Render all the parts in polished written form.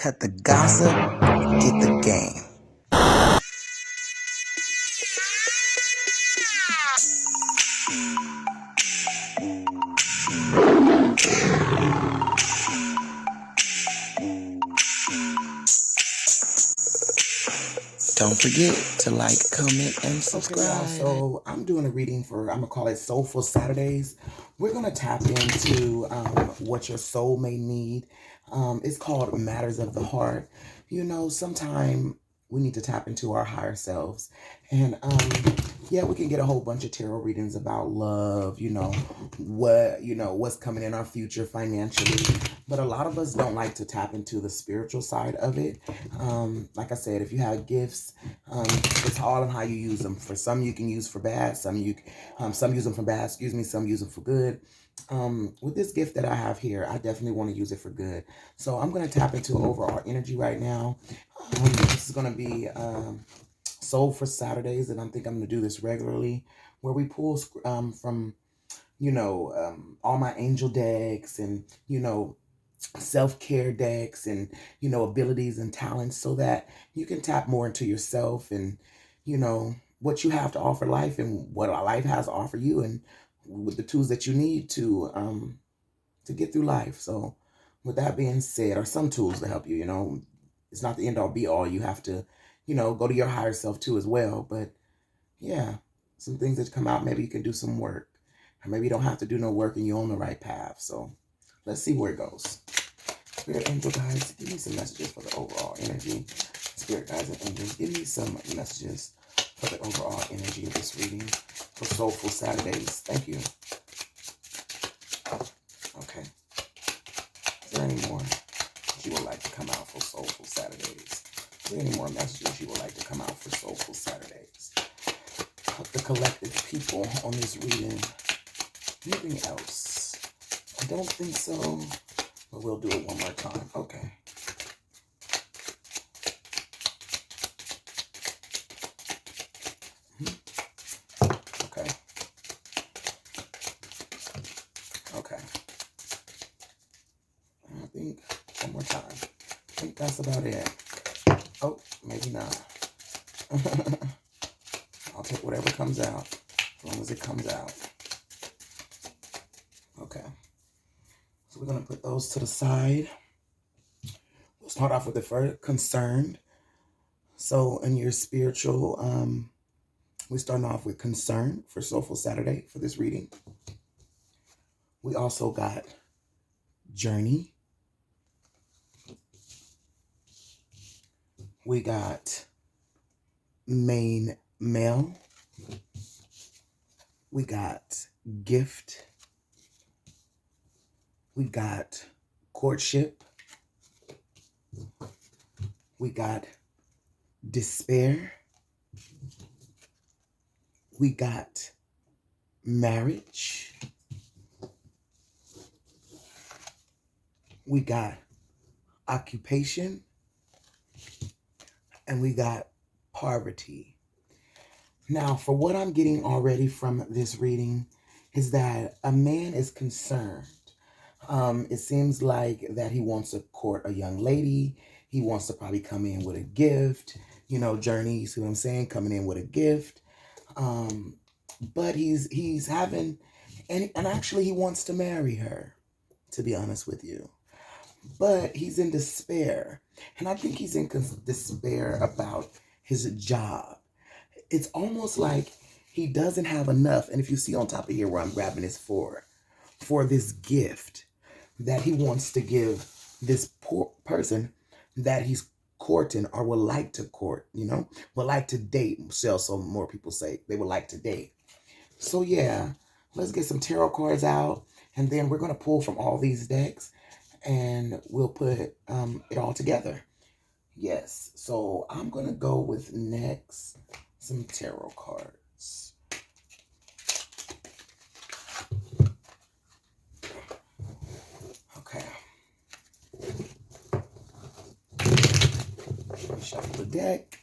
Cut the gossip, get the game. Don't forget to like, comment, and subscribe. Okay, y'all, so I'm doing a reading for, I'm going to call it Soulful Saturdays. We're going to tap into what your soul may need. It's called Matters of the Heart. You know, sometime we need to tap into our higher selves. And yeah, we can get a whole bunch of tarot readings about love, what's coming in our future financially. But a lot of us don't like to tap into the spiritual side of it. Like I said, if you have gifts, it's all on how you use them. For some you can use for bad, some use them for bad, some use them for good. With this gift that I have here, I definitely want to use it for good. So I'm going to tap into overall energy right now. This is going to be Soul for Saturdays, and I think I'm going to do this regularly, where we pull from, all my angel decks and, self-care decks and, abilities and talents, so that you can tap more into yourself and, what you have to offer life and what life has to offer you, and with the tools that you need to get through life. So with that being said, are some tools to help you. It's not the end all be all. You have to, go to your higher self too as well. But yeah, some things that come out, maybe you can do some work, or maybe you don't have to do no work and you're on the right path. So let's see where it goes. Spirit angel guides, give me some messages for the overall energy. Spirit guides and angels, give me some messages for the overall energy of this reading for Soulful Saturdays. Thank you. Okay. Is there any more that you would like to come out for Soulful Saturdays? Is there any more messages you would like to come out for Soulful Saturdays? The collective people on this reading. Anything else? I don't think so, but we'll do it one more time. Okay. Okay. Okay. I think one more time. I think that's about it. Oh, maybe not. I'll take whatever comes out, as long as it comes out. Okay. So we're going to put those to the side. We'll start off with the first, concerned. So in your spiritual, we're starting off with concern for Soulful Saturday for this reading. We also got journey. We got main male. We got gift. We got courtship. We got despair. We got marriage. We got occupation. And we got poverty. Now, for what I'm getting already from this reading is that a man is concerned. It seems like that he wants to court a young lady. He wants to probably come in with a gift. Journey, you see what I'm saying? Coming in with a gift. But he's having, and actually he wants to marry her, to be honest with you. But he's in despair. And I think he's in despair about his job. It's almost like he doesn't have enough. And if you see on top of here where I'm grabbing this for this gift that he wants to give this poor person that he's courting or would like to court, would like to date. So more people say they would like to date. So yeah, let's get some tarot cards out. And then we're going to pull from all these decks. And we'll put it all together. Yes. So I'm going to go with next some tarot cards. Okay. Shuffle the deck.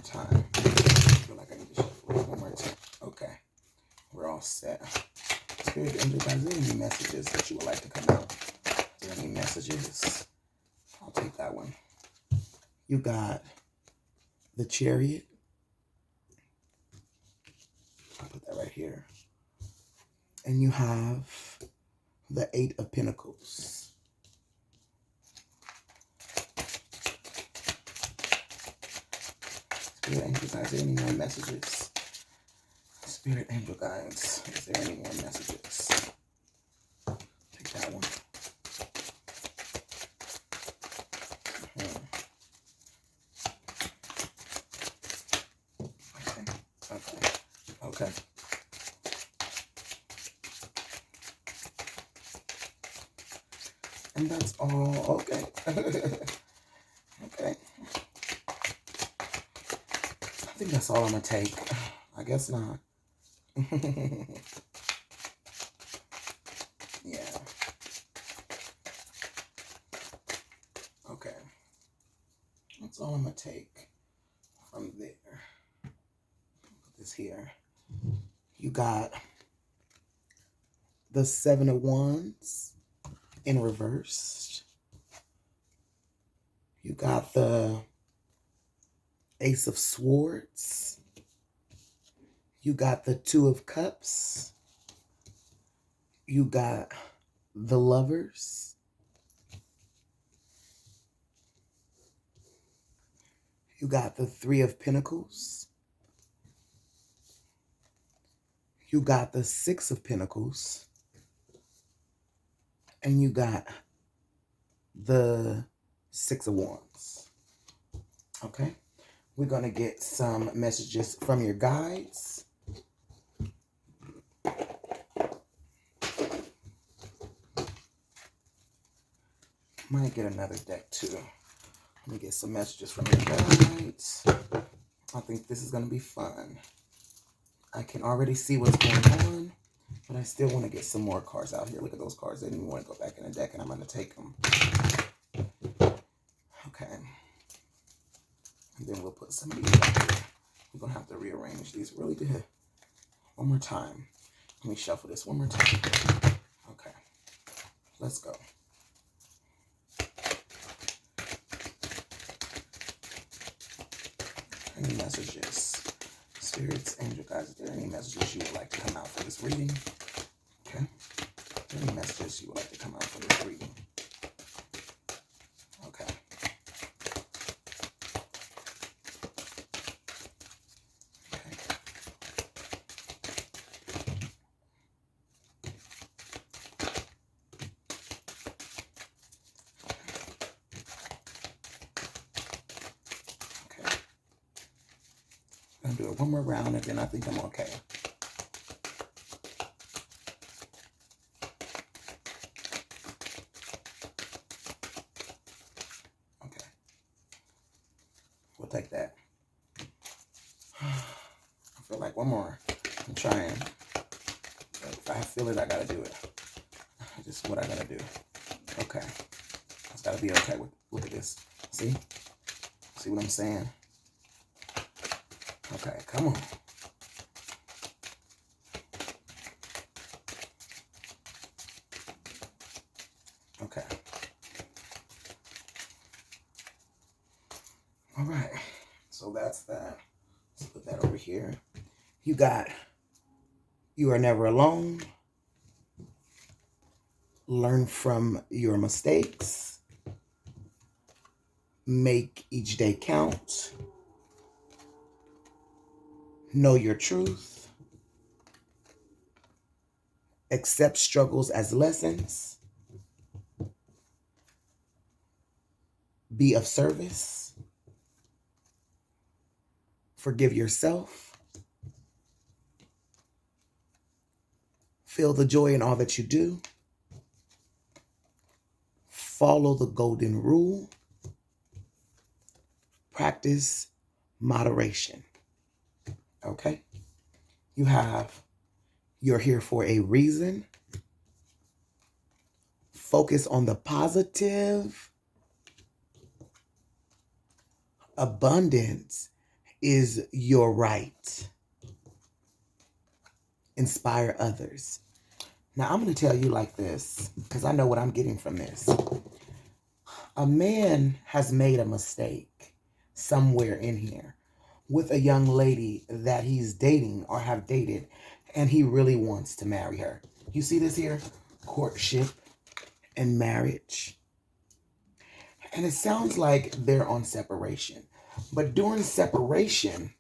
time. I feel like I need to shuffle it one more time. Okay. We're all set. Spirit angel guys, are there any messages that you would like to come out? Are there any messages? I'll take that one. You got the Chariot. I'll put that right here. And you have the Eight of Pentacles. Spirit angel guides, are there any more messages? Spirit angel guides, is there any more messages? Take that one. Okay. And that's all. Okay. Okay. I think that's all I'm going to take. I guess not. Yeah. Okay. That's all I'm going to take from there. Put this here. You got the Seven of Wands in reverse. You got the Ace of Swords. You got the Two of Cups. You got the Lovers. You got the Three of Pentacles. You got the Six of Pentacles. And you got the Six of Wands. Okay? We're going to get some messages from your guides. Might get another deck too. Let me get some messages from your guides. I think this is going to be fun. I can already see what's going on, but I still want to get some more cards out here. Look at those cards. I didn't even want to go back in the deck, and I'm going to take them. Okay. And then we'll put some of these out here. We're going to have to rearrange these really good. One more time. Let me shuffle this one more time. Okay. Let's go. Any messages? Spirits, angel guides, are there any messages you would like to come out for this reading? Okay. Are there any messages you would like to come out for this reading? Okay. Okay. Okay. I'm going to do it one more round and then I think I'm okay. Okay. We'll take that. I feel like one more. I'm trying. But if I feel it, I got to do it. This is what I got to do. Okay. It's got to be okay. Look at this. See? See what I'm saying? Okay, come on. Okay. All right. So that's that. Let's put that over here. You got, you are never alone. Learn from your mistakes. Make each day count. Know your truth. Accept struggles as lessons. Be of service. Forgive yourself. Feel the joy in all that you do. Follow the golden rule. Practice moderation. Okay? You have, you're here for a reason. Focus on the positive. Abundance is your right. Inspire others. Now, I'm going to tell you like this, because I know what I'm getting from this. A man has made a mistake somewhere in here with a young lady that he's dating or have dated, and he really wants to marry her. You see this here? Courtship and marriage. And it sounds like they're on separation. But during separation,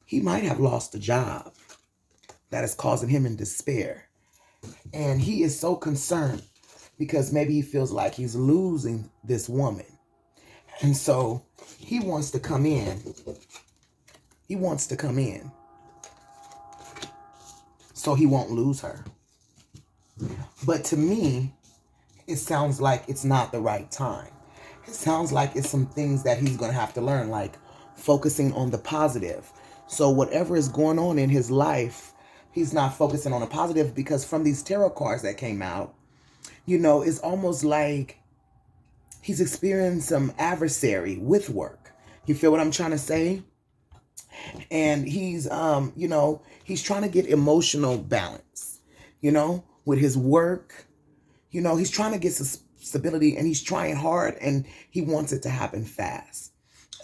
he might have lost a job that is causing him in despair. And he is so concerned because maybe he feels like he's losing this woman. And so he wants to come in. He wants to come in so he won't lose her. But to me, it sounds like it's not the right time. It sounds like it's some things that he's going to have to learn, like focusing on the positive. So whatever is going on in his life, he's not focusing on the positive, because from these tarot cards that came out, it's almost like he's experiencing some adversary with work. You feel what I'm trying to say? And he's, he's trying to get emotional balance, with his work. He's trying to get stability, and he's trying hard, and he wants it to happen fast.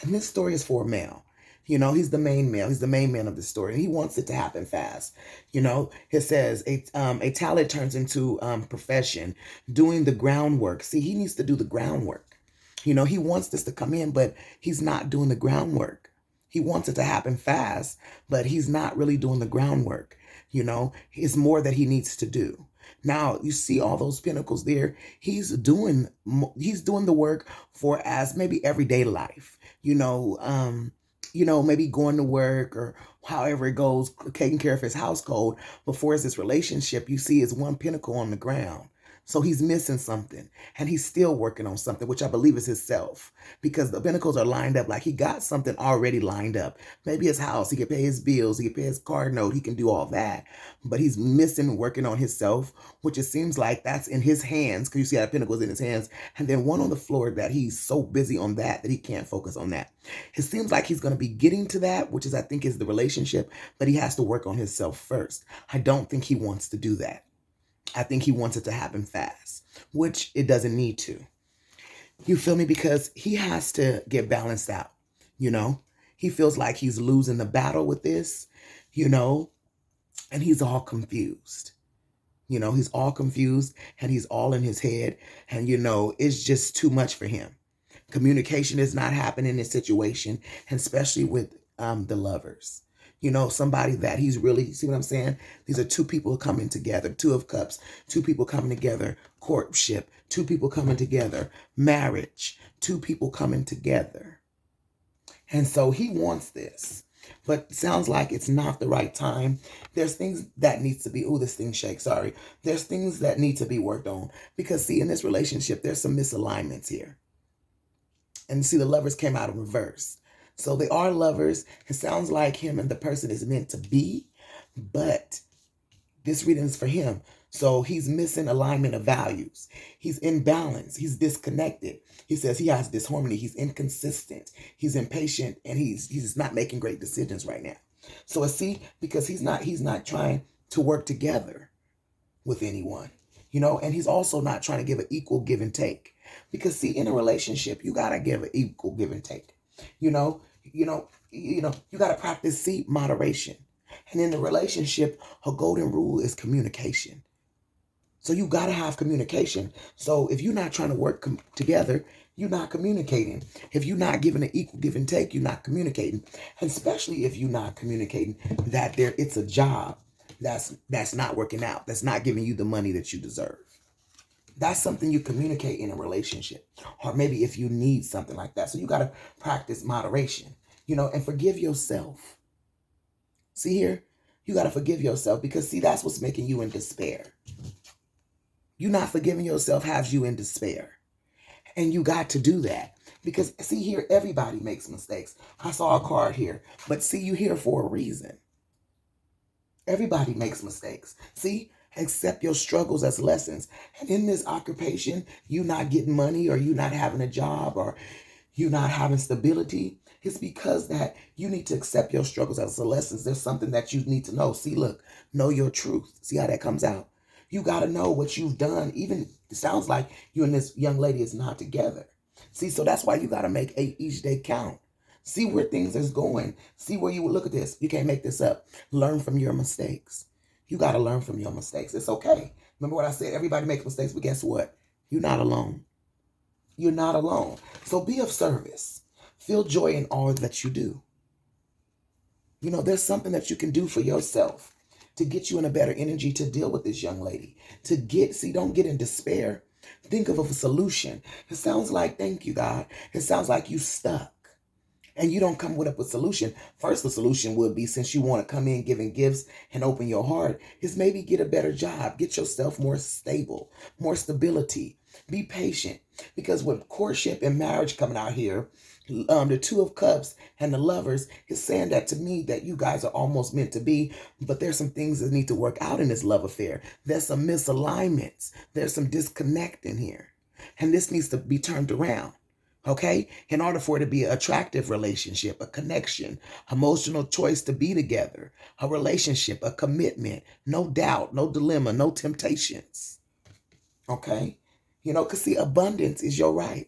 And this story is for a male. He's the main male. He's the main man of the story, and he wants it to happen fast. It says a talent turns into profession, doing the groundwork. See, he needs to do the groundwork. He wants this to come in, but he's not doing the groundwork. He wants it to happen fast, but he's not really doing the groundwork. It's more that he needs to do. Now, you see all those pentacles there. He's doing the work for as maybe everyday life, maybe going to work or however it goes, taking care of his household. Before it's this relationship, you see is one pentacle on the ground. So he's missing something, and he's still working on something, which I believe is his self, because the pentacles are lined up like he got something already lined up. Maybe his house, he can pay his bills, he can pay his car note, he can do all that, but he's missing working on himself, which it seems like that's in his hands, because you see how the pentacles in his hands, and then one on the floor that he's so busy on that he can't focus on that. It seems like he's going to be getting to that, which is, I think, is the relationship, but he has to work on himself first. I don't think he wants to do that. I think he wants it to happen fast, which it doesn't need to. You feel me? Because he has to get balanced out, He feels like he's losing the battle with this, and he's all confused. He's all confused, and he's all in his head, and, it's just too much for him. Communication is not happening in this situation, and especially with the lovers. Somebody that he's really, see what I'm saying? These are two people coming together, Two of Cups, two people coming together, courtship, two people coming together, marriage, two people coming together. And so he wants this, but it sounds like it's not the right time. There's things that needs to be, this thing shakes, sorry. There's things that need to be worked on, because see, in this relationship, there's some misalignments here. And see, the lovers came out in reverse. So they are lovers. It sounds like him and the person is meant to be, but this reading is for him. So he's missing alignment of values. He's imbalance. He's disconnected. He says he has disharmony. He's inconsistent. He's impatient, and he's not making great decisions right now. So see, because he's not trying to work together with anyone, and he's also not trying to give an equal give and take. Because see, in a relationship, you gotta give an equal give and take. You got to practice moderation. And in the relationship, a golden rule is communication. So you got to have communication. So if you're not trying to work together, you're not communicating. If you're not giving an equal give and take, you're not communicating. And especially if you're not communicating that it's a job that's not working out, that's not giving you the money that you deserve. That's something you communicate in a relationship, or maybe if you need something like that. So you got to practice moderation, and forgive yourself. See here, you got to forgive yourself, because see, that's what's making you in despair. You not forgiving yourself has you in despair. And you got to do that, because see here, everybody makes mistakes. I saw a card here, but see, you here for a reason. Everybody makes mistakes. See, accept your struggles as lessons. And in this occupation, you not getting money, or you not having a job, or you not having stability, It's because that you need to accept your struggles as a lesson. There's something that you need to know. See, look, know your truth. See how that comes out? You got to know what you've done. Even it sounds like you and this young lady is not together. See, so that's why you got to make each day count. See where things is going. See where you look at this. You can't make this up. Learn from your mistakes. You got to learn from your mistakes. It's okay. Remember what I said? Everybody makes mistakes, but guess what? You're not alone. You're not alone. So be of service. Feel joy in all that you do. You know, there's something that you can do for yourself to get you in a better energy to deal with this young lady. Don't get in despair. Think of a solution. It sounds like, thank you, God. It sounds like you stuck. And you don't come with a solution. First, the solution would be, since you want to come in giving gifts and open your heart, is maybe get a better job. Get yourself more stable, more stability. Be patient. Because with courtship and marriage coming out here, the Two of Cups and the Lovers is saying that to me that you guys are almost meant to be, but there's some things that need to work out in this love affair. There's some misalignments. There's some disconnect in here. And this needs to be turned around. Okay? In order for it to be an attractive relationship, a connection, emotional choice to be together, a relationship, a commitment, no doubt, no dilemma, no temptations. Okay? You know, because see, abundance is your right.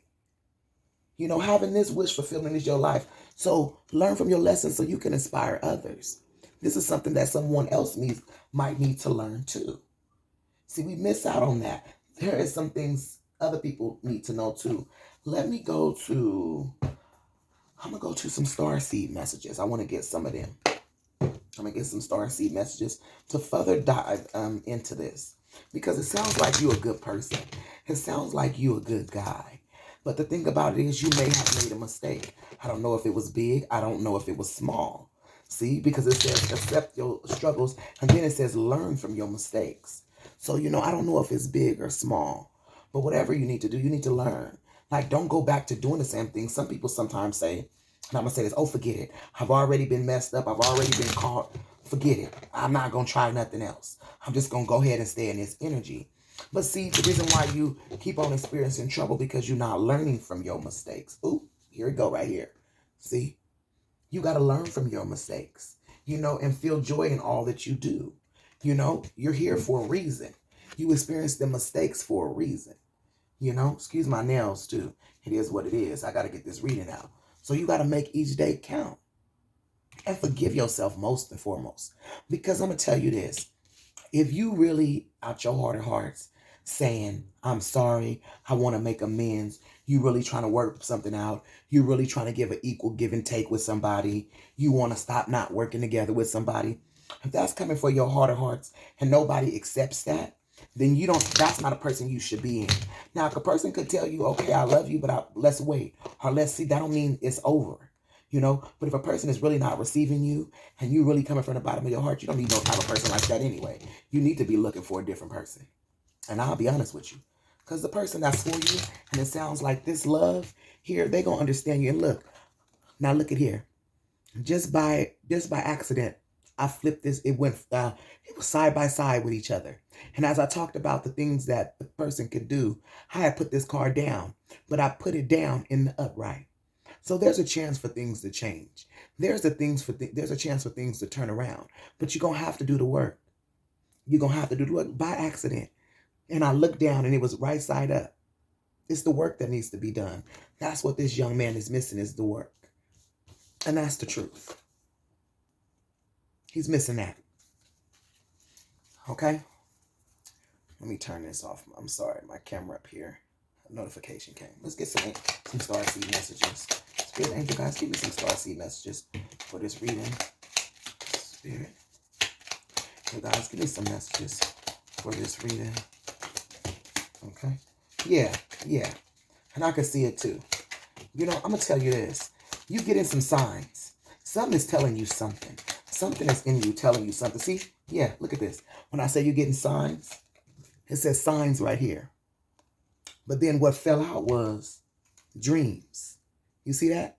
You know, having this wish fulfillment is your life. So learn from your lessons so you can inspire others. This is something that someone else might need to learn too. See, we miss out on that. There is some things other people need to know too. I'm going to go to some starseed messages. I want to get some of them. I'm going to get some starseed messages to further dive into this. Because it sounds like you're a good person. It sounds like you're a good guy. But the thing about it is you may have made a mistake. I don't know if it was big. I don't know if it was small. See, because it says accept your struggles. And then it says learn from your mistakes. So, you know, I don't know if it's big or small. But whatever you need to do, you need to learn. Like, don't go back to doing the same thing. Some people sometimes say, and I'm going to say this, oh, forget it. I've already been messed up. I've already been caught. Forget it. I'm not going to try nothing else. I'm just going to go ahead and stay in this energy. But see, the reason why you keep on experiencing trouble because you're not learning from your mistakes. Ooh, here we go right here. See, you got to learn from your mistakes, you know, and feel joy in all that you do. You know, you're here for a reason. You experience the mistakes for a reason. You know, excuse my nails too. It is what it is. I got to get this reading out. So you got to make each day count and forgive yourself most and foremost. Because I'm going to tell you this. If you really out your heart of hearts saying, I'm sorry, I want to make amends, you really trying to work something out, you really trying to give an equal give and take with somebody, you want to stop not working together with somebody, if that's coming from your heart of hearts and nobody accepts that, then that's not a person you should be in. Now, if a person could tell you, okay, I love you, but let's wait, or let's see, that don't mean it's over. You know, but if a person is really not receiving you and you really coming from the bottom of your heart, you don't need no type of person like that anyway. You need to be looking for a different person. And I'll be honest with you, because the person that's for you, and it sounds like this love here, they going to understand you. And look, now look at here. Just by accident, I flipped this. It was side by side with each other. And as I talked about the things that the person could do, I had put this card down, but I put it down in the upright. So there's a chance for things to change. There's a chance for things to turn around. But you're going to have to do the work. You're going to have to do the work by accident. And I looked down and it was right side up. It's the work that needs to be done. That's what this young man is missing, is the work. And that's the truth. He's missing that. Okay? Let me turn this off. I'm sorry, my camera up here. A notification came. Let's get some starseed messages. Spirit angel guys, give me some starseed messages for this reading. Spirit. You guys, give me some messages for this reading. Okay? Yeah. And I can see it too. You know, I'm going to tell you this. You get in some signs. Something is telling you something. Something is in you telling you something. See? Yeah, look at this. When I say you're getting signs, it says signs right here. But then what fell out was dreams. You see that?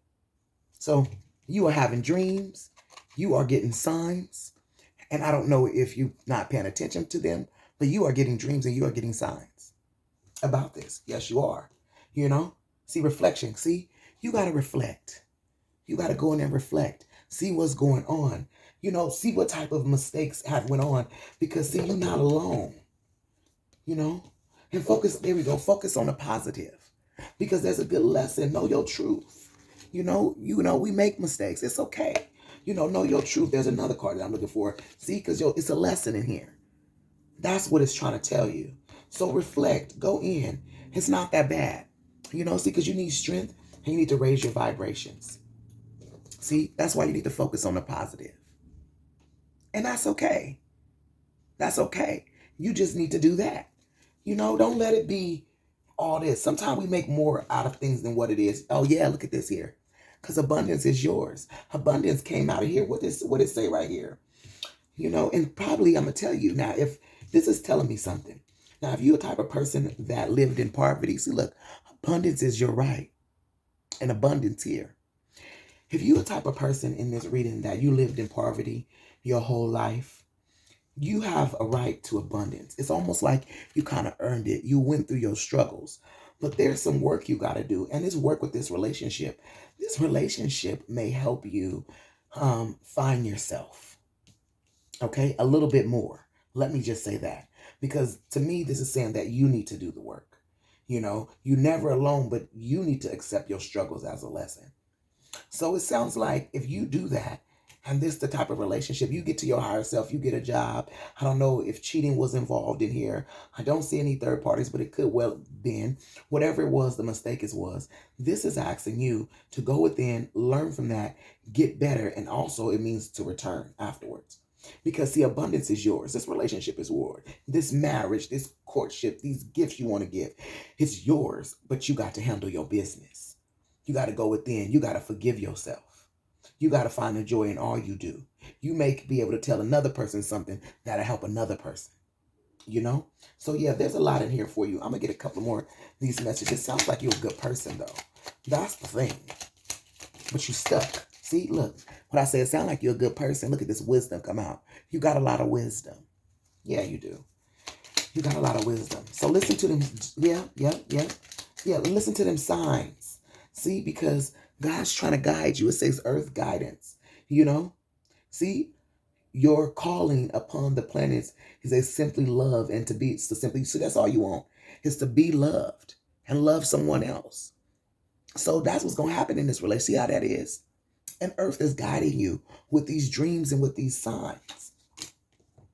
So you are having dreams. You are getting signs. And I don't know if you're not paying attention to them, but you are getting dreams and you are getting signs about this. Yes, you are. You know? See, reflection. See, you got to reflect. You got to go in and reflect. See what's going on. See what type of mistakes have went on. Because see, you're not alone. You know? And focus, there we go. Focus on the positive. Because there's a good lesson. Know your truth. We make mistakes. It's okay. Know your truth. There's another card that I'm looking for. See, because it's a lesson in here. That's what it's trying to tell you. So reflect. Go in. It's not that bad. See, because you need strength and you need to raise your vibrations. See, that's why you need to focus on the positive. And that's okay. That's okay. You just need to do that. Don't let it be all this. Sometimes we make more out of things than what it is. Oh yeah, look at this here. Because abundance is yours. Abundance came out of here. What it say right here? And probably I'm going to tell you now, if this is telling me something. Now, if you're a type of person that lived in poverty, see, look, abundance is your right. And abundance here. If you're a type of person in this reading that you lived in poverty your whole life, you have a right to abundance. It's almost like you kind of earned it. You went through your struggles. But there's some work you got to do. And it's work with this relationship. This relationship may help you find yourself. Okay? A little bit more. Let me just say that. Because to me, this is saying that you need to do the work. You're never alone, but you need to accept your struggles as a lesson. So it sounds like if you do that, and this is the type of relationship, you get to your higher self, you get a job. I don't know if cheating was involved in here. I don't see any third parties, but it could well have been. Whatever it was, the mistake was. This is asking you to go within, learn from that, get better, and also it means to return afterwards. Because the abundance is yours. This relationship is yours. This marriage, this courtship, these gifts you want to give, it's yours, but you got to handle your business. You got to go within. You got to forgive yourself. You got to find the joy in all you do. You may be able to tell another person something that'll help another person. So yeah, there's a lot in here for you. I'm going to get a couple more of these messages. It sounds like you're a good person, though. That's the thing. But you stuck. See, look, what I say, it sounds like you're a good person. Look at this wisdom come out. You got a lot of wisdom. Yeah, you do. You got a lot of wisdom. So listen to them. Yeah, listen to them signs. See, because God's trying to guide you. It says earth guidance. See, your calling upon the planets is a simply love and to simply, so that's all you want, is to be loved and love someone else. So that's what's going to happen in this relationship. See how that is? And earth is guiding you with these dreams and with these signs.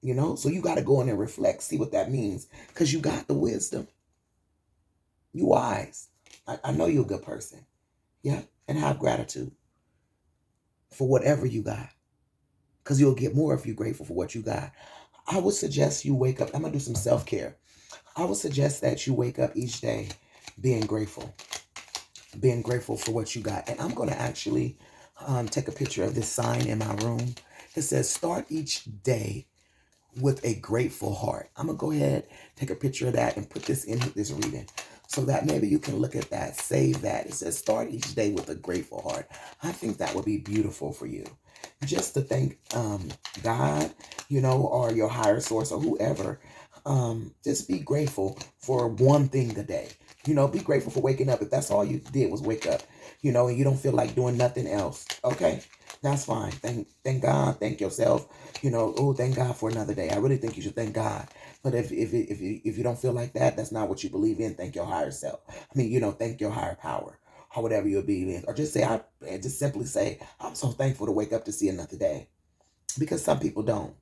So you got to go in and reflect, see what that means, because you got the wisdom. You wise. I know you're a good person. Yeah. And have gratitude for whatever you got. Because you'll get more if you're grateful for what you got. I would suggest you wake up. I'm going to do some self-care. I would suggest that you wake up each day being grateful. Being grateful for what you got. And I'm going to actually take a picture of this sign in my room. It says, start each day with a grateful heart. I'm going to go ahead, take a picture of that and put this in this reading so that maybe you can look at that, save that. It says, start each day with a grateful heart. I think that would be beautiful for you. Just to thank God, or your higher source or whoever. Just be grateful for one thing a day. Be grateful for waking up. If that's all you did was wake up, and you don't feel like doing nothing else. Okay, that's fine. Thank God. Thank yourself. Thank God for another day. I really think you should thank God. But if you don't feel like that, that's not what you believe in. Thank your higher self. Thank your higher power or whatever you believe in. Or just simply say, I'm so thankful to wake up to see another day. Because some people don't.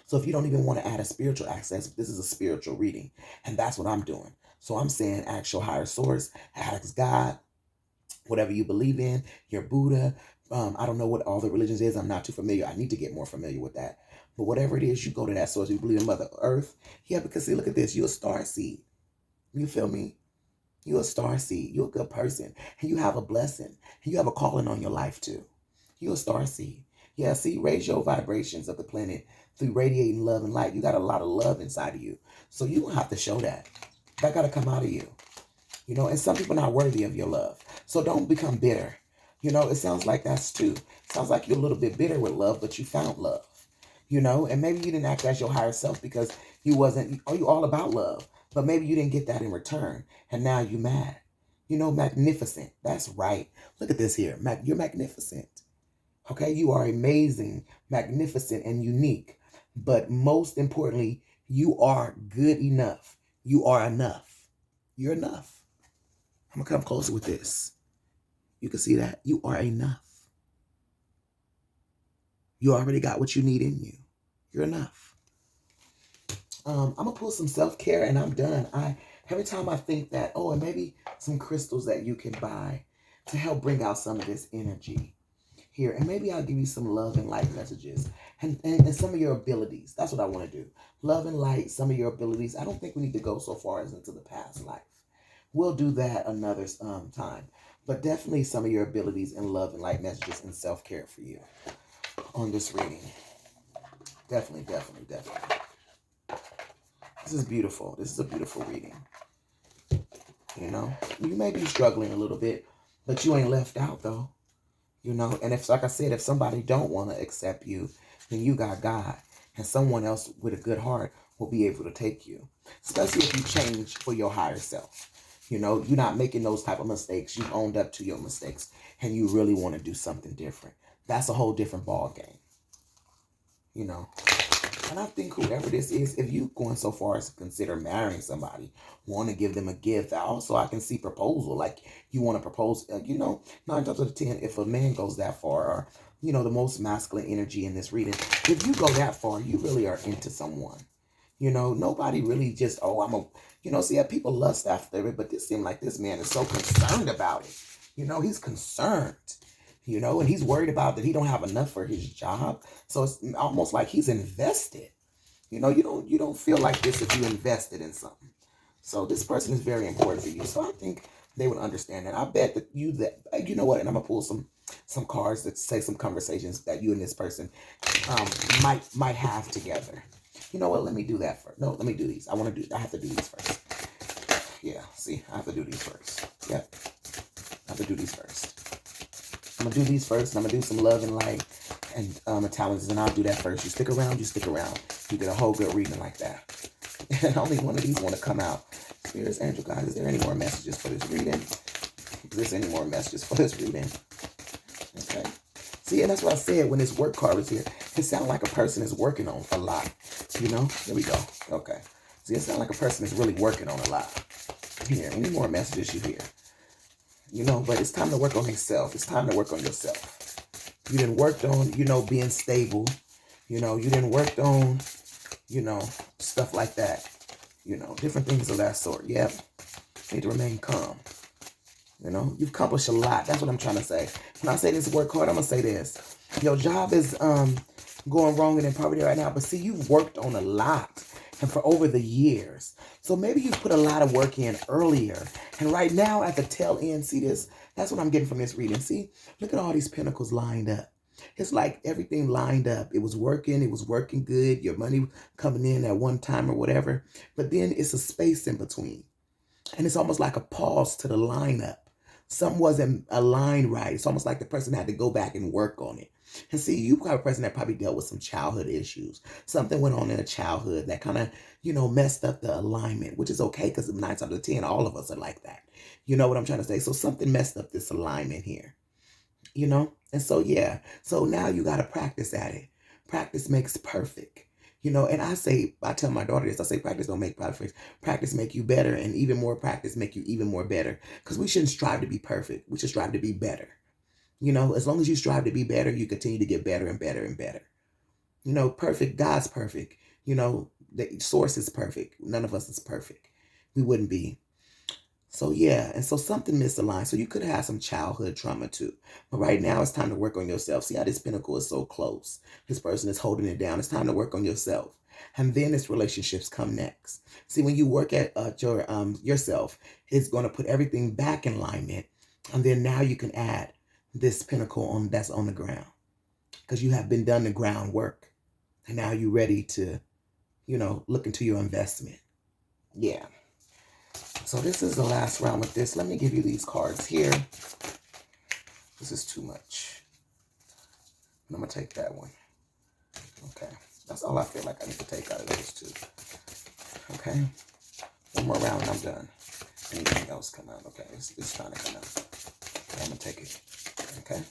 So if you don't even want to add a spiritual access, this is a spiritual reading. And that's what I'm doing. So I'm saying ask your higher source, ask God, whatever you believe in, your Buddha. I don't know what all the religions is. I'm not too familiar. I need to get more familiar with that. But whatever it is, you go to that source. You believe in Mother Earth. Yeah, because see, look at this. You're a star seed. You feel me? You're a star seed. You're a good person. And you have a blessing. And you have a calling on your life too. You're a star seed. Yeah, see, raise your vibrations of the planet through radiating love and light. You got a lot of love inside of you. So you don't have to show that. That got to come out of you. And some people are not worthy of your love. So don't become bitter. It sounds like that's too. It sounds like you're a little bit bitter with love, but you found love. And maybe you didn't act as your higher self because you all about love. But maybe you didn't get that in return. And now you're mad. magnificent. That's right. Look at this here. You're magnificent. Okay, you are amazing, magnificent, and unique. But most importantly, you are good enough. You are enough. You're enough. I'm going to come closer with this. You can see that. You are enough. You already got what you need in you. You're enough. I'm going to pull some self-care and I'm done. Every time I think that, and maybe some crystals that you can buy to help bring out some of this energy here. And maybe I'll give you some love and light messages and some of your abilities. That's what I want to do. Love and light, some of your abilities. I don't think we need to go so far as into the past life. We'll do that another time. But definitely some of your abilities and love and light messages and self-care for you on this reading. Definitely, definitely, definitely. This is beautiful. This is a beautiful reading. You may be struggling a little bit, but you ain't left out though. And if, like I said, if somebody don't want to accept you, then you got God. And someone else with a good heart will be able to take you. Especially if you change for your higher self. You're not making those type of mistakes. You've owned up to your mistakes. And you really want to do something different. That's a whole different ball game. And I think whoever this is, if you going so far as to consider marrying somebody, want to give them a gift, also I can see proposal. Like you want to propose, 9 times out of 10, if a man goes that far, or, the most masculine energy in this reading, if you go that far, you really are into someone. Nobody really just, people lust after it, but this seemed like this man is so concerned about it. He's concerned. And he's worried about that he don't have enough for his job. So it's almost like he's invested. You don't feel like this if you invested in something. So this person is very important for you. So I think they would understand that. I bet that you know what, and I'm gonna pull some cards that say some conversations that you and this person might have together. You know what? Let me do that first. No, let me do these. I have to do these first. Yeah, see, I have to do these first. Yep. I have to do these first. I'm going to do these first, and I'm going to do some love and light and talents, and I'll do that first. You stick around, you stick around. You get a whole good reading like that. And only one of these want to come out. Spirits, angel guys, is there any more messages for this reading? Is there any more messages for this reading? Okay. See, and that's what I said when this work card was here. It sounds like a person is working on a lot. Here we go. Okay. See, it sounds like a person is really working on a lot. Here, any more messages you hear? But it's time to work on yourself. It's time to work on yourself. You done worked on, being stable. You done worked on, stuff like that. Different things of that sort. Yep. Need to remain calm. You've accomplished a lot. That's what I'm trying to say. When I say this work hard, I'm going to say this. Your job is going wrong and in poverty right now. But see, you've worked on a lot. And for over the years. So maybe you've put a lot of work in earlier. And right now at the tail end, see this? That's what I'm getting from this reading. See? Look at all these pentacles lined up. It's like everything lined up. It was working good. Your money coming in at one time or whatever. But then it's a space in between. And it's almost like a pause to the lineup. Something wasn't aligned right. It's almost like the person had to go back and work on it. And see, you got a person that probably dealt with some childhood issues. Something went on in a childhood that kind of, messed up the alignment, which is okay because 9 times out of 10, all of us are like that. You know what I'm trying to say? So something messed up this alignment here, And so, yeah. So now you got to practice at it. Practice makes perfect. And I tell my daughter this, I say, practice don't make perfect. Practice make you better, and even more practice make you even more better. Because we shouldn't strive to be perfect. We should strive to be better. As long as you strive to be better, you continue to get better and better and better. Perfect, God's perfect. The source is perfect. None of us is perfect. We wouldn't be. So, yeah. And so something misaligned. So you could have some childhood trauma too. But right now it's time to work on yourself. See how this pinnacle is so close. This person is holding it down. It's time to work on yourself. And then its relationships come next. See, when you work at your yourself, it's going to put everything back in alignment. And then now you can add this pinnacle that's on the ground. Because you have been done the groundwork. And now you're ready to, look into your investment. Yeah. So this is the last round with this. Let me give you these cards here. This is too much. I'm going to take that one. Okay. That's all I feel like I need to take out of those two. Okay. One more round and I'm done. Anything else come out? Okay, it's trying to come out. I'm going to take it. Okay.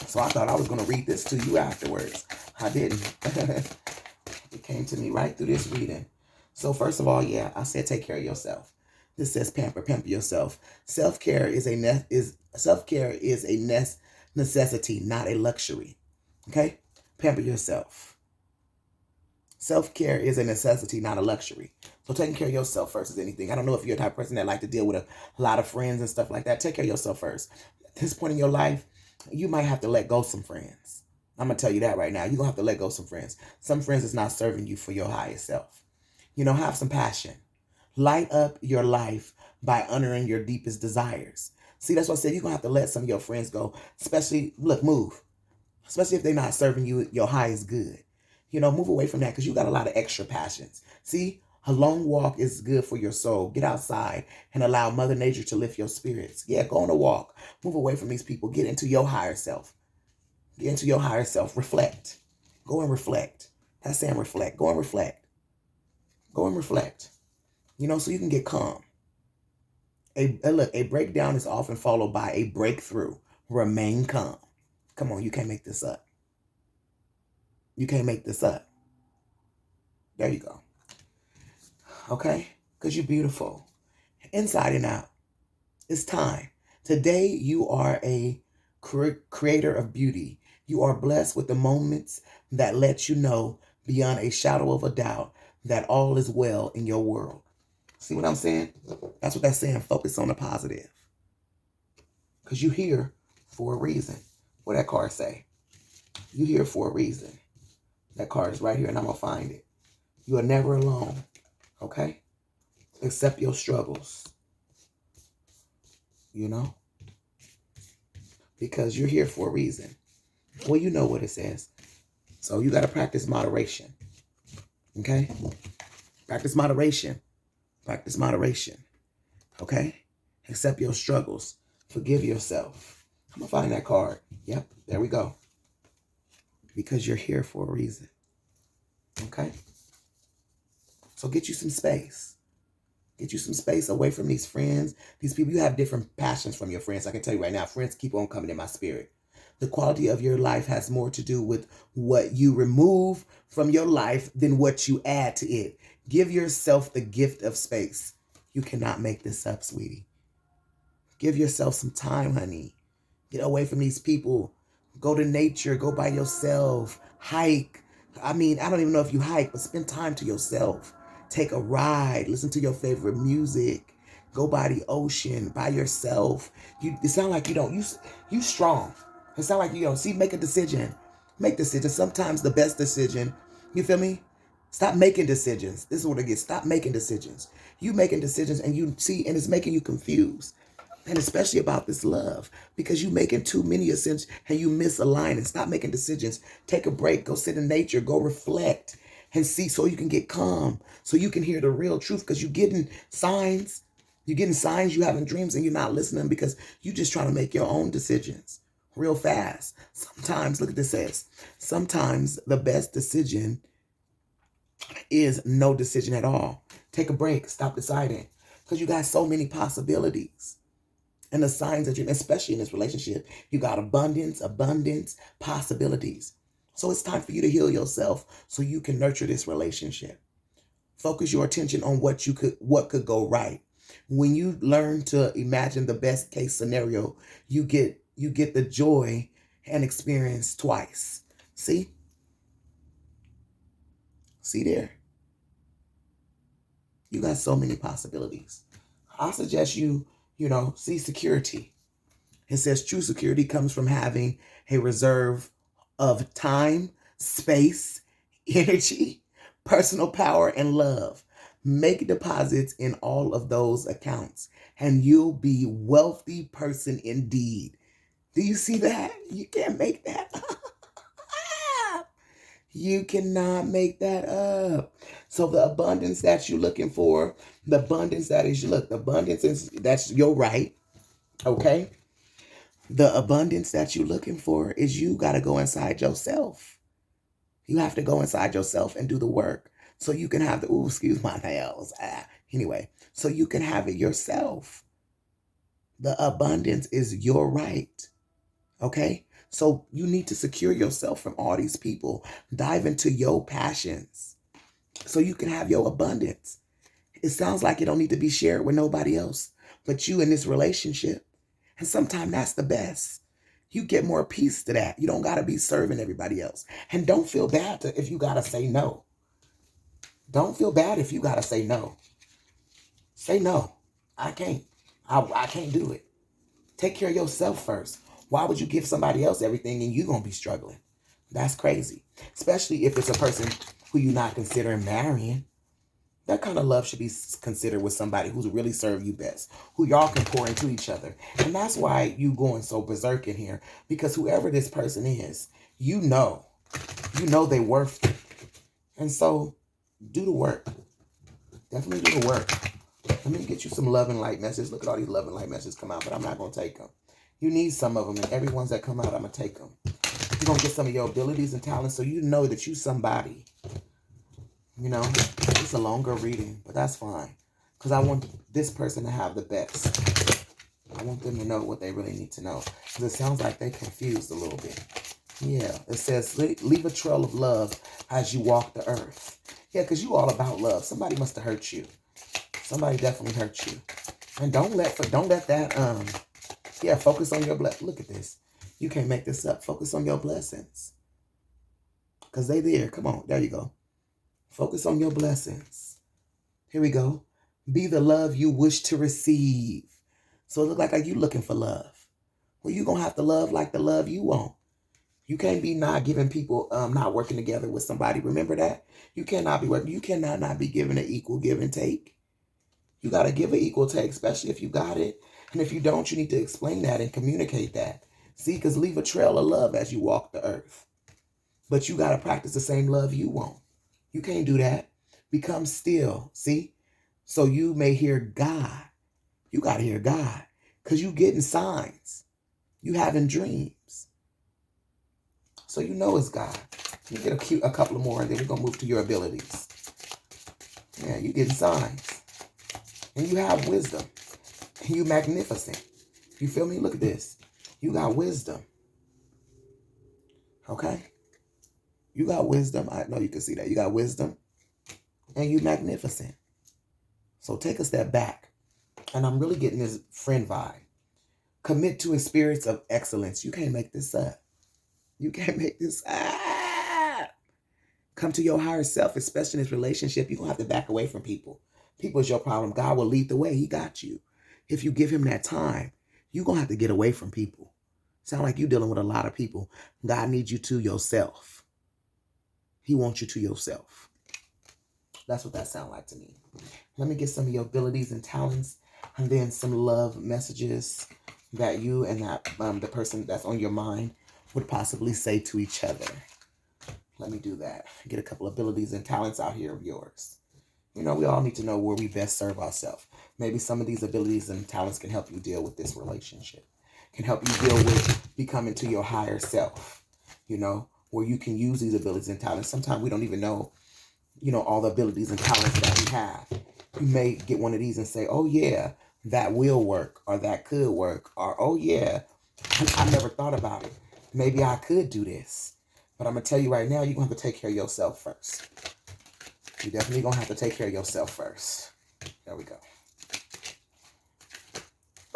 So I thought I was going to read this to you afterwards. I didn't. It came to me right through this reading. So first of all, yeah, I said take care of yourself. This says pamper yourself. Self-care is a necessity, not a luxury. Okay? Pamper yourself. Self-care is a necessity, not a luxury. So taking care of yourself first is anything. I don't know if you're the type of person that like to deal with a lot of friends and stuff like that. Take care of yourself first. At this point in your life, you might have to let go some friends. I'm going to tell you that right now. You're going to have to let go some friends. Some friends is not serving you for your highest self. Have some passion. Light up your life by honoring your deepest desires. See, that's what I said. You're going to have to let some of your friends go. Especially, move. Especially if they're not serving you your highest good. Move away from that because you got a lot of extra passions. See, a long walk is good for your soul. Get outside and allow Mother Nature to lift your spirits. Yeah, go on a walk. Move away from these people. Get into your higher self. Get into your higher self. Reflect. Go and reflect. That's saying reflect. Go and reflect. Go and reflect. So you can get calm. A breakdown is often followed by a breakthrough. Remain calm. Come on, you can't make this up. You can't make this up. There you go. Okay? Because you're beautiful. Inside and out. It's time. Today, you are a creator of beauty. You are blessed with the moments that let you know beyond a shadow of a doubt that all is well in your world. See what I'm saying? That's what that's saying. Focus on the positive. Because you're here for a reason. What that card say? You're here for a reason. That card is right here and I'm going to find it. You are never alone. Okay? Accept your struggles. Because you're here for a reason. Well, you know what it says. So you got to practice moderation. Okay? Practice moderation. Practice moderation. Okay? Accept your struggles. Forgive yourself. I'm going to find that card. Yep. There we go. Because you're here for a reason. Okay? So get you some space. Get you some space away from these friends. These people, you have different passions from your friends. I can tell you right now, friends keep on coming in my spirit. The quality of your life has more to do with what you remove from your life than what you add to it. Give yourself the gift of space. You cannot make this up, sweetie. Give yourself some time, honey. Get away from these people. Go to nature. Go by yourself. Hike. I don't even know if you hike, but spend time to yourself. Take a ride. Listen to your favorite music. Go by the ocean by yourself. It sounds like you don't. You strong. It sounds like you don't. See, make a decision. Make decisions. Sometimes the best decision, you feel me? Stop making decisions. This is what it gets. Stop making decisions. You making decisions and and it's making you confused. And especially about this love, because you making too many decisions and you misaligning. Stop making decisions. Take a break. Go sit in nature. Go reflect and see so you can get calm, so you can hear the real truth, because you're getting signs. You're getting signs. You're having dreams and you're not listening because you're just trying to make your own decisions real fast. Sometimes, look at this says, sometimes the best decision is no decision at all. Take a break. Stop deciding, because you got so many possibilities. And the signs that especially in this relationship, you got abundance, possibilities. So it's time for you to heal yourself so you can nurture this relationship. Focus your attention on what could go right. When you learn to imagine the best case scenario, you get the joy and experience twice. See? See there? You got so many possibilities. I suggest you see security. It says true security comes from having a reserve of time, space, energy, personal power, and love. Make deposits in all of those accounts, and you'll be a wealthy person indeed. Do you see that? You can't make that up. You cannot make that up. So the abundance that you're looking for, the abundance that's your right. Okay? The abundance that you're looking for is you got to go inside yourself. You have to go inside yourself and do the work. So you can have the, ooh, excuse my nails. Anyway, so you can have it yourself. The abundance is your right. Okay? So you need to secure yourself from all these people. Dive into your passions so you can have your abundance. It sounds like it don't need to be shared with nobody else but you in this relationship. And sometimes that's the best. You get more peace to that. You don't got to be serving everybody else. And don't feel bad if you got to say no. Don't feel bad if you got to say no. Say no. I can't. I can't do it. Take care of yourself first. Why would you give somebody else everything and you going to be struggling? That's crazy. Especially if it's a person who you're not considering marrying. That kind of love should be considered with somebody who's really serve you best, who y'all can pour into each other. And that's why you going so berserk in here, because whoever this person is, you know they worth it. And so do the work. Definitely do the work. Let me get you some love and light messages. Look at all these love and light messages come out, but I'm not going to take them. You need some of them, and every ones that come out, I'm going to take them. You're going to get some of your abilities and talents so you know that you somebody. You know, it's a longer reading, but that's fine. Because I want this person to have the best. I want them to know what they really need to know. Because it sounds like they're confused a little bit. Yeah, it says, leave a trail of love as you walk the earth. Yeah, because you all about love. Somebody must have hurt you. Somebody definitely hurt you. And don't let that, focus on your blessings. Look at this. You can't make this up. Focus on your blessings. Because they there. Come on, there you go. Focus on your blessings. Here we go. Be the love you wish to receive. So it look like you looking for love. Well, you're going to have to love like the love you want. You can't be not giving people, not working together with somebody. Remember that? You cannot be working. You cannot not be giving an equal give and take. You got to give an equal take, especially if you got it. And if you don't, you need to explain that and communicate that. See, because leave a trail of love as you walk the earth. But you got to practice the same love you want. You can't do that. Become still. See? So you may hear God. You got to hear God. Because you getting signs. You having dreams. So you know it's God. You get a couple of more and then we're going to move to your abilities. Yeah, you getting signs. And you have wisdom. And you magnificent. You feel me? Look at this. You got wisdom. Okay? You got wisdom. I know you can see that. You got wisdom. And you magnificent. So take a step back. And I'm really getting this friend vibe. Commit to experience of excellence. You can't make this up. You can't make this up. Come to your higher self, especially in this relationship. You're going to have to back away from people. People is your problem. God will lead the way. He got you. If you give him that time, you're going to have to get away from people. Sound like you're dealing with a lot of people. God needs you to yourself. He wants you to yourself. That's what that sounds like to me. Let me get some of your abilities and talents and then some love messages that you and that the person that's on your mind would possibly say to each other. Let me do that. Get a couple abilities and talents out here of yours. You know, we all need to know where we best serve ourselves. Maybe some of these abilities and talents can help you deal with this relationship. Can help you deal with becoming to your higher self. You know, where you can use these abilities and talents. Sometimes we don't even know, all the abilities and talents that we have. You may get one of these and say, oh yeah, that will work, or that could work, or oh yeah, I never thought about it. Maybe I could do this. But I'm going to tell you right now, you're going to have to take care of yourself first. You're definitely going to have to take care of yourself first. There we go.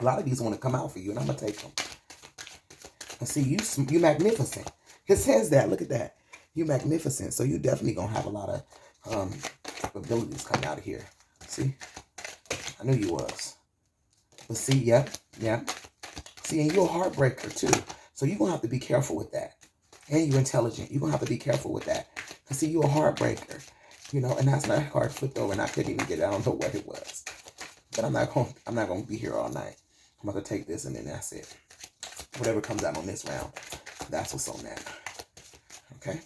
A lot of these want to come out for you, and I'm going to take them. And see, you magnificent. It says that. Look at that. You magnificent. So you definitely going to have a lot of abilities coming out of here. See? I knew you was. But see, yep. See, and you're a heartbreaker, too. So you're going to have to be careful with that. And you're intelligent. You're going to have to be careful with that. And see, you're a heartbreaker. And that's not hard flipped over, and I couldn't even get it. I don't know what it was. But I'm not going to be here all night. I'm going to take this, and then that's it. Whatever comes out on this round, that's what's on that. Okay?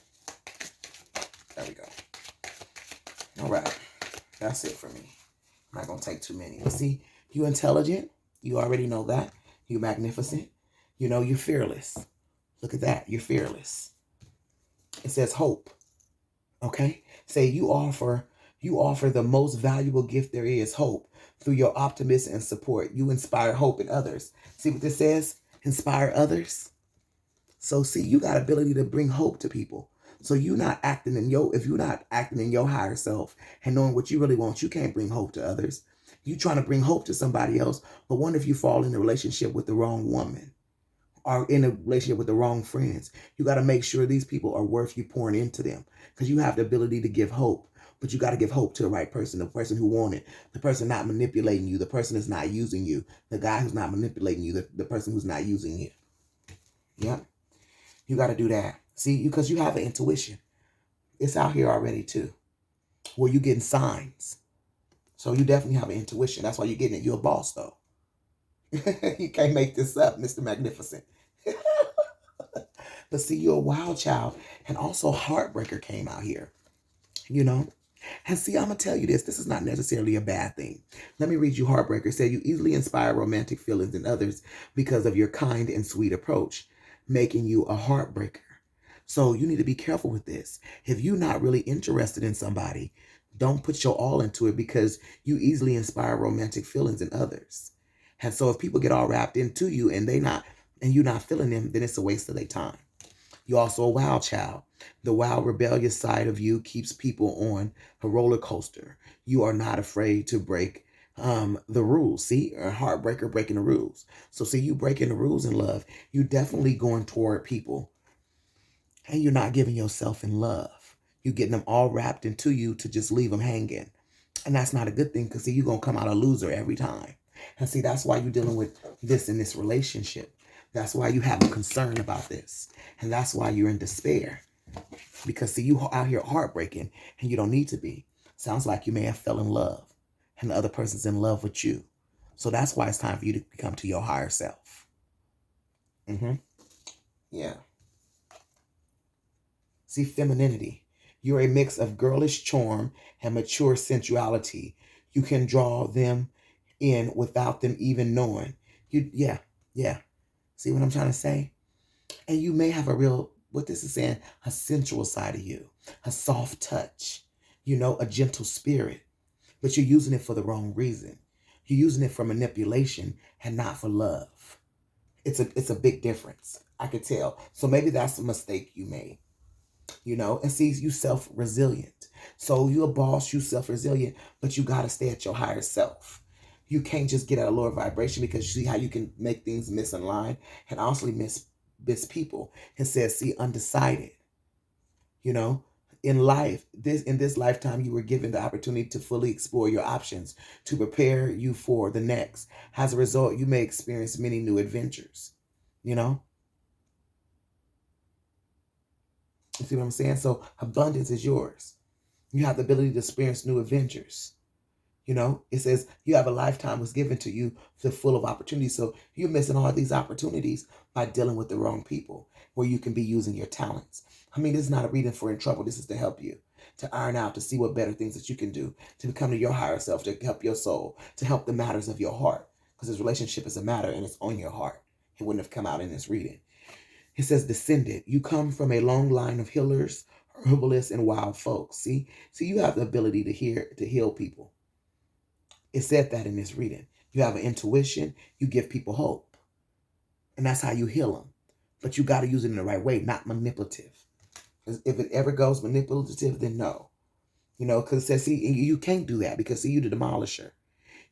There we go. All right. That's it for me. I'm not going to take too many. But see, you're intelligent. You already know that. You're magnificent. You're fearless. Look at that. You're fearless. It says hope. Okay? Say you offer the most valuable gift there is, hope. Through your optimism and support, you inspire hope in others. See what this says? Inspire others. So see, you got ability to bring hope to people. So if you're not acting in your higher self and knowing what you really want, you can't bring hope to others. You trying to bring hope to somebody else, but what if you fall in a relationship with the wrong woman or in a relationship with the wrong friends? You got to make sure these people are worth you pouring into them, because you have the ability to give hope. But you got to give hope to the right person, the person who want it, the person not manipulating you, the person that's not using you, the guy who's not manipulating you, the person who's not using you. Yeah. You got to do that. See, because you have an intuition. It's out here already too, where you getting signs. So you definitely have an intuition. That's why you're getting it. You're a boss though. You can't make this up, Mr. Magnificent. But see, you're a wild child. And also Heartbreaker came out here, you know. And see, I'm going to tell you this. This is not necessarily a bad thing. Let me read you Heartbreaker. Said you easily inspire romantic feelings in others because of your kind and sweet approach, making you a heartbreaker. So you need to be careful with this. If you're not really interested in somebody, don't put your all into it, because you easily inspire romantic feelings in others. And so if people get all wrapped into you and you're not feeling them, then it's a waste of their time. You're also a wild child. The wild, rebellious side of you keeps people on a roller coaster. You are not afraid to break the rules. See, a heartbreaker, breaking the rules. So see, you breaking the rules in love, you definitely going toward people, and you're not giving yourself in love. You're getting them all wrapped into you to just leave them hanging. And that's not a good thing, because see, you're going to come out a loser every time. And see, that's why you're dealing with this in this relationship. That's why you have a concern about this. And that's why you're in despair. Because see, you out here heartbreaking and you don't need to be. Sounds like you may have fell in love and the other person's in love with you. So that's why it's time for you to become to your higher self. Yeah. See, femininity. You're a mix of girlish charm and mature sensuality. You can draw them in without them even knowing. Yeah. See what I'm trying to say? And you may have what this is saying, a sensual side of you, a soft touch, a gentle spirit, but you're using it for the wrong reason. You're using it for manipulation and not for love. It's a big difference. I could tell. So maybe that's a mistake you made. And see, you self-resilient. So you a boss, you self-resilient, but you got to stay at your higher self. You can't just get at a lower vibration, because you see how you can make things misalign and also miss people. It says, see, undecided. In life, in this lifetime, you were given the opportunity to fully explore your options to prepare you for the next. As a result, you may experience many new adventures. You see what I'm saying? So abundance is yours. You have the ability to experience new adventures. It says you have a lifetime was given to you, full of opportunities. So you're missing all these opportunities by dealing with the wrong people, where you can be using your talents. I mean, this is not a reading for in trouble. This is to help you, to iron out, to see what better things that you can do, to become to your higher self, to help your soul, to help the matters of your heart. Because this relationship is a matter and it's on your heart. It wouldn't have come out in this reading. It says, descended. You come from a long line of healers, herbalists, and wild folks. See, you have the ability to heal people. It said that in this reading. You have an intuition. You give people hope. And that's how you heal them. But you got to use it in the right way, not manipulative. If it ever goes manipulative, then no. Because it says, see, you can't do that, because see, you're the demolisher.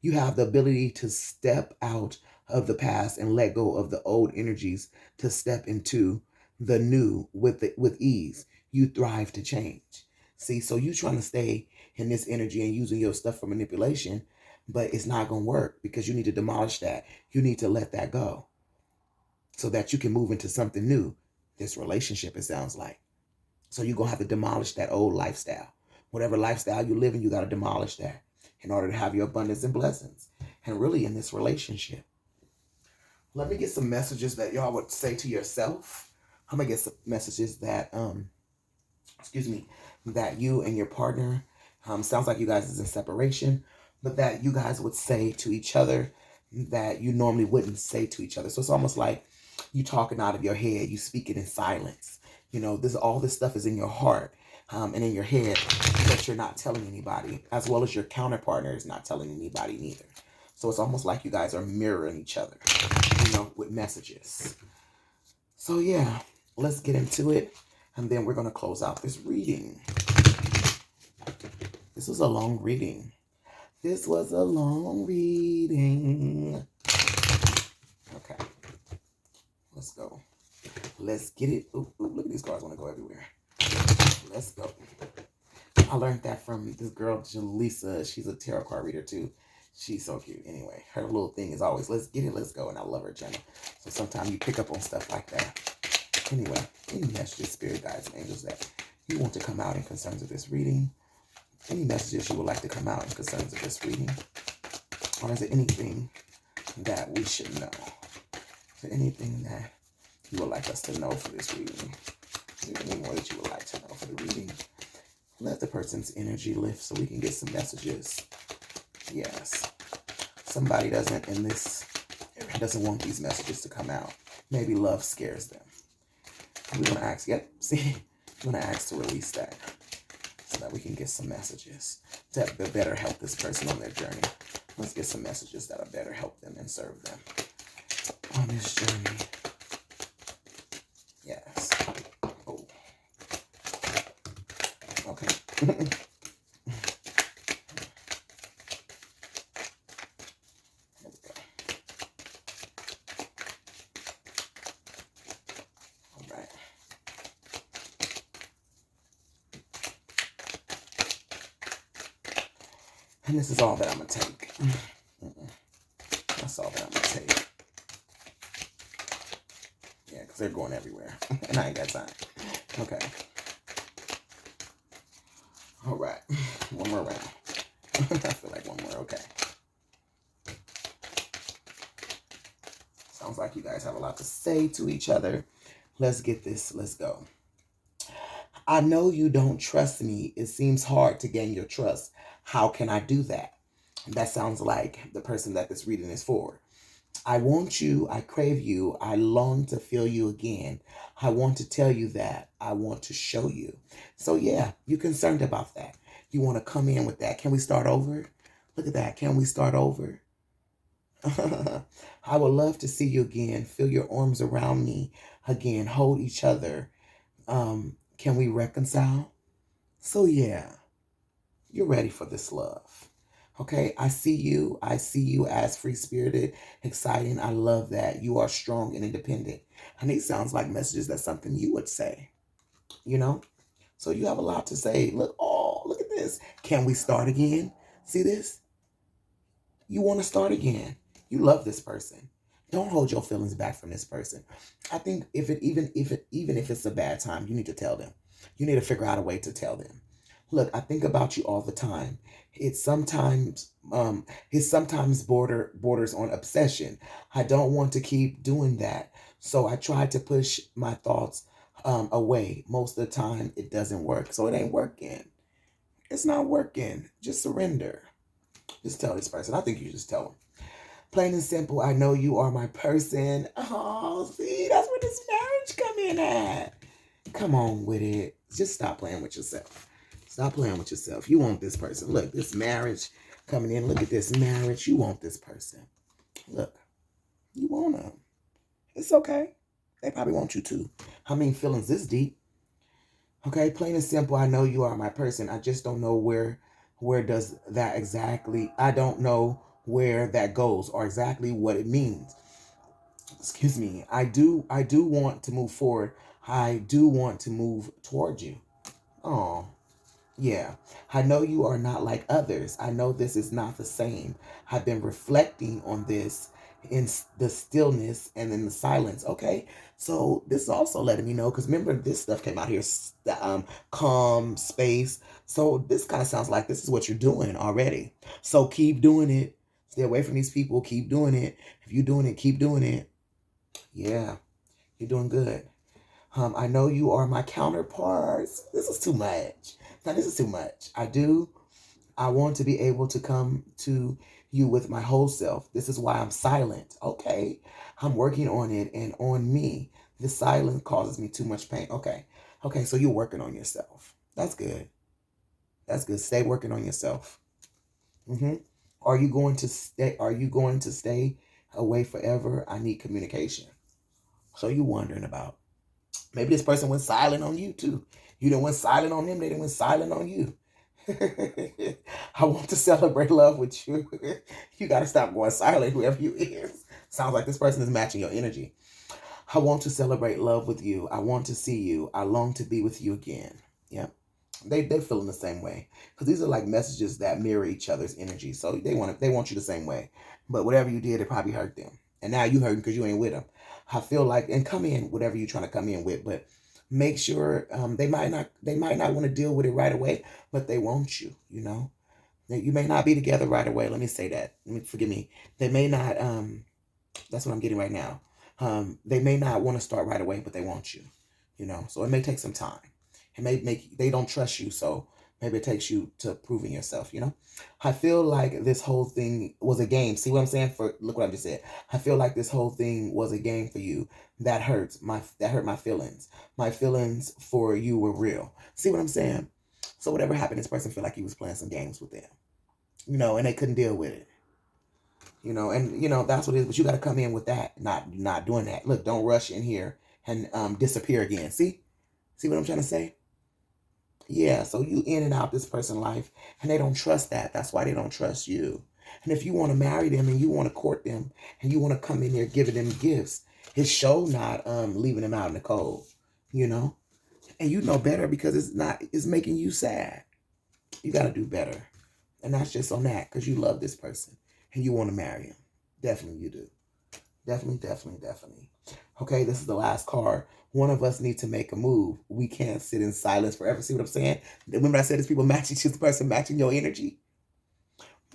You have the ability to step out of the past and let go of the old energies to step into the new with ease. You thrive to change. See, so you trying to stay in this energy and using your stuff for manipulation, but it's not going to work, because you need to demolish that. You need to let that go so that you can move into something new. This relationship, it sounds like. So you're going to have to demolish that old lifestyle. Whatever lifestyle you live in, you got to demolish that in order to have your abundance and blessings. And really, in this relationship, let me get some messages that y'all would say to yourself. I'm going to get some messages that, that you and your partner, sounds like you guys is in separation, but that you guys would say to each other that you normally wouldn't say to each other. So it's almost like you talking out of your head, you speaking in silence. All this stuff is in your heart. and in your head, but you're not telling anybody, as well as your counterpartner is not telling anybody neither. So it's almost like you guys are mirroring each other, with messages. So yeah, let's get into it, and then we're going to close out this reading. This was a long reading. This was a long reading. Okay, let's go. Let's get it. Ooh, look at these cards want to go everywhere. Let's go. I learned that from this girl, Jaleesa. She's a tarot card reader too. She's so cute. Anyway, her little thing is always, let's get it, let's go. And I love her channel. So sometimes you pick up on stuff like that. Anyway, any messages, spirit guides, and angels that you want to come out in concerns of this reading? Any messages you would like to come out in concerns of this reading? Or is there anything that we should know? Is there anything that you would like us to know for this reading? Is there any more that you would like to know for the reading? Let the person's energy lift so we can get some messages. Yes. Somebody doesn't want these messages to come out. Maybe love scares them. We're going to ask, we're going to ask to release that so that we can get some messages that better help this person on their journey. Let's get some messages that'll better help them and serve them on this journey. Yes. Oh. Okay. And this is all that I'm going to take. That's all that I'm going to take. Yeah, because they're going everywhere. And I ain't got time. Okay. All right. One more round. I feel like one more. Okay. Sounds like you guys have a lot to say to each other. Let's get this. Let's go. I know you don't trust me. It seems hard to gain your trust. How can I do that? That sounds like the person that this reading is for. I want you. I crave you. I long to feel you again. I want to tell you that. I want to show you. So yeah, you're concerned about that. You want to come in with that. Can we start over? Look at that. Can we start over? I would love to see you again. Feel your arms around me again. Hold each other. Can we reconcile? So yeah, you're ready for this love. Okay, I see you. I see you as free-spirited, exciting. I love that. You are strong and independent. And it sounds like messages that's something you would say, So you have a lot to say. Look at this. Can we start again? See this? You want to start again. You love this person. Don't hold your feelings back from this person. I think even if it's a bad time, you need to tell them. You need to figure out a way to tell them. Look, I think about you all the time. It sometimes borders on obsession. I don't want to keep doing that. So I try to push my thoughts away. Most of the time it doesn't work. So it ain't working. It's not working. Just surrender. Just tell this person. I think you just tell them. Plain and simple, I know you are my person. Oh, see, that's where this marriage come in at. Come on with it. Just stop playing with yourself. Stop playing with yourself. You want this person. Look, this marriage coming in. Look at this marriage. You want this person. Look, you want them. It's okay. They probably want you too. I mean, feelings this deep. Okay, plain and simple, I know you are my person. I just don't know where does that exactly. I don't know where that goes or exactly what it means. Excuse me. I do want to move forward. I do want to move toward you. Oh, yeah. I know you are not like others. I know this is not the same. I've been reflecting on this in the stillness and in the silence. Okay. So this is also letting me know, because remember this stuff came out here, calm, space. So this kind of sounds like this is what you're doing already. So keep doing it. Stay away from these people. Keep doing it. If you're doing it, keep doing it. Yeah, you're doing good. I know you are my counterparts. This is too much. Now, this is too much. I want to be able to come to you with my whole self. This is why I'm silent. Okay. I'm working on it and on me. The silence causes me too much pain. Okay. Okay. So you're working on yourself. That's good. That's good. Stay working on yourself. Mm-hmm. Are you going to stay? Are you going to stay away forever? I need communication. So you wondering about? Maybe this person went silent on you too. You didn't went silent on them. They didn't went silent on you. I want to celebrate love with you. You got to stop going silent, whoever you is. Sounds like this person is matching your energy. I want to celebrate love with you. I want to see you. I long to be with you again. Yeah. They're feeling the same way. Because these are like messages that mirror each other's energy. So they want you the same way. But whatever you did, it probably hurt them. And now you hurting because you ain't with them. I feel like, and come in whatever you're trying to come in with, but make sure they might not want to deal with it right away, but they want you, you know. You may not be together right away. Let me say that. Forgive me. They may not that's what I'm getting right now. They may not want to start right away, but they want you, you know. So it may take some time. It may make they don't trust you, so maybe it takes you to proving yourself, you know. I feel like this whole thing was a game. See what I'm saying? Look what I just said. I feel like this whole thing was a game for you. That hurt my feelings. My feelings for you were real. See what I'm saying? So whatever happened, this person felt like he was playing some games with them, you know, and they couldn't deal with it. You know, and you know that's what it is. But you got to come in with that, not doing that. Look, don't rush in here and disappear again. See what I'm trying to say? Yeah. So you in and out this person's life, and they don't trust that. That's why they don't trust you. And if you want to marry them and you want to court them and you want to come in here giving them gifts, it's show not leaving them out in the cold. You know, and you know better because it's making you sad. You got to do better, and that's just on that because you love this person and you want to marry him. Definitely you do. Definitely, definitely, definitely. Okay, this is the last card. One of us needs to make a move. We can't sit in silence forever. See what I'm saying? Remember I said this people matching you, the person matching your energy?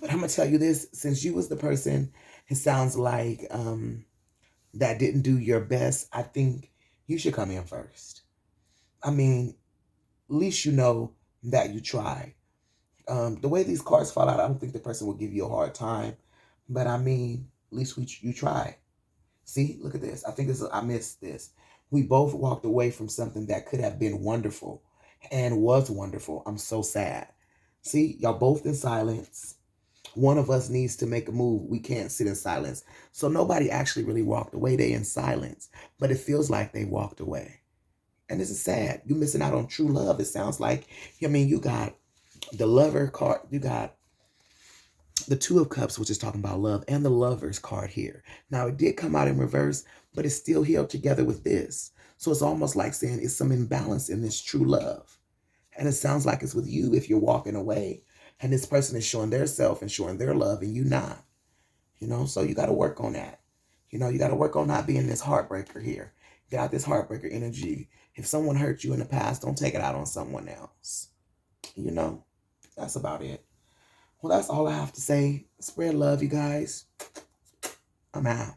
But I'm going to tell you this. Since you was the person, it sounds like that didn't do your best. I think you should come in first. I mean, at least you know that you tried. The way these cards fall out, I don't think the person will give you a hard time. But I mean, at least you tried. See, look at this. I think I missed this. We both walked away from something that could have been wonderful and was wonderful. I'm so sad. See, y'all both in silence. One of us needs to make a move. We can't sit in silence. So nobody actually really walked away. They in silence, but it feels like they walked away. And this is sad. You're missing out on true love. It sounds like, I mean, you got the lover card. You got the Two of Cups, which is talking about love, and the Lovers card here. Now, it did come out in reverse, but it's still held together with this. So it's almost like saying it's some imbalance in this true love. And it sounds like it's with you if you're walking away. And this person is showing their self and showing their love, and you not. You know, so you got to work on that. You know, you got to work on not being this heartbreaker here. Get out this heartbreaker energy. If someone hurt you in the past, don't take it out on someone else. You know, that's about it. Well, that's all I have to say. Spread love, you guys. I'm out.